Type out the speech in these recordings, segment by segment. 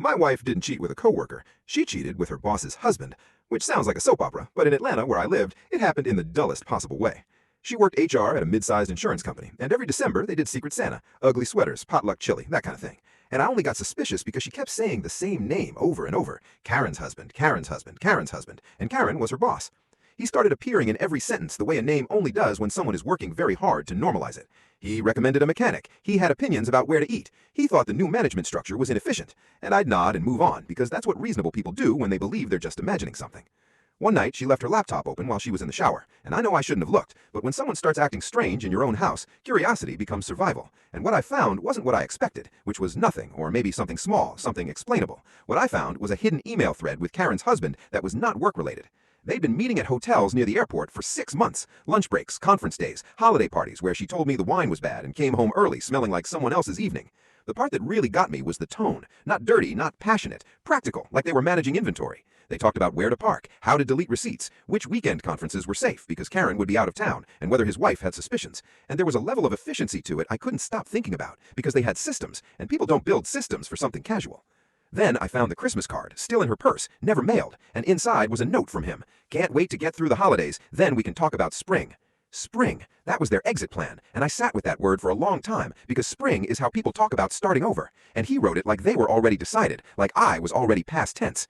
My wife didn't cheat with a coworker. She cheated with her boss's husband, which sounds like a soap opera, but in Atlanta, where I lived, it happened in the dullest possible way. She worked HR at a mid-sized insurance company, and every December they did Secret Santa, ugly sweaters, potluck chili, that kind of thing. And I only got suspicious because she kept saying the same name over and over. Karen's husband, Karen's husband, Karen's husband, and Karen was her boss. He started appearing in every sentence the way a name only does when someone is working very hard to normalize it. He recommended a mechanic. He had opinions about where to eat. He thought the new management structure was inefficient. And I'd nod and move on, because that's what reasonable people do when they believe they're just imagining something. One night, she left her laptop open while she was in the shower, and I know I shouldn't have looked, but when someone starts acting strange in your own house, curiosity becomes survival. And what I found wasn't what I expected, which was nothing, or maybe something small, something explainable. What I found was a hidden email thread with Karen's husband that was not work-related. They'd been meeting at hotels near the airport for 6 months. Lunch breaks, conference days, holiday parties where she told me the wine was bad and came home early smelling like someone else's evening. The part that really got me was the tone. Not dirty, not passionate. Practical, like they were managing inventory. They talked about where to park, how to delete receipts, which weekend conferences were safe because Karen would be out of town, and whether his wife had suspicions. And there was a level of efficiency to it I couldn't stop thinking about because they had systems, and people don't build systems for something casual. Then I found the Christmas card, still in her purse, never mailed, and inside was a note from him. Can't wait to get through the holidays, then we can talk about spring. Spring. That was their exit plan, and I sat with that word for a long time because spring is how people talk about starting over, and he wrote it like they were already decided, like I was already past tense.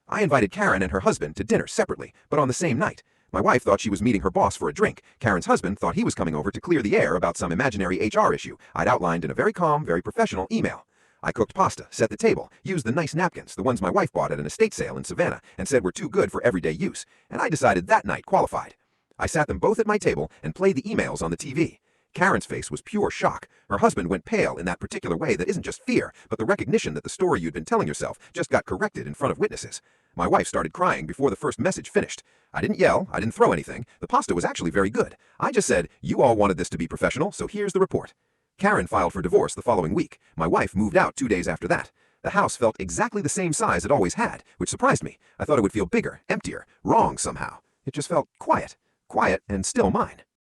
I invited Karen and her husband to dinner separately, but on the same night. My wife thought she was meeting her boss for a drink. Karen's husband thought he was coming over to clear the air about some imaginary HR issue I'd outlined in a very calm, very professional email. I cooked pasta, set the table, used the nice napkins, the ones my wife bought at an estate sale in Savannah, and said were too good for everyday use, and I decided that night qualified. I sat them both at my table and played the emails on the TV. Karen's face was pure shock. Her husband went pale in that particular way that isn't just fear, but the recognition that the story you'd been telling yourself just got corrected in front of witnesses. My wife started crying before the first message finished. I didn't yell, I didn't throw anything. The pasta was actually very good. I just said, you all wanted this to be professional, so here's the report. Karen filed for divorce the following week. My wife moved out 2 days after that. The house felt exactly the same size it always had, which surprised me. I thought it would feel bigger, emptier, wrong somehow. It just felt quiet. Quiet and still mine.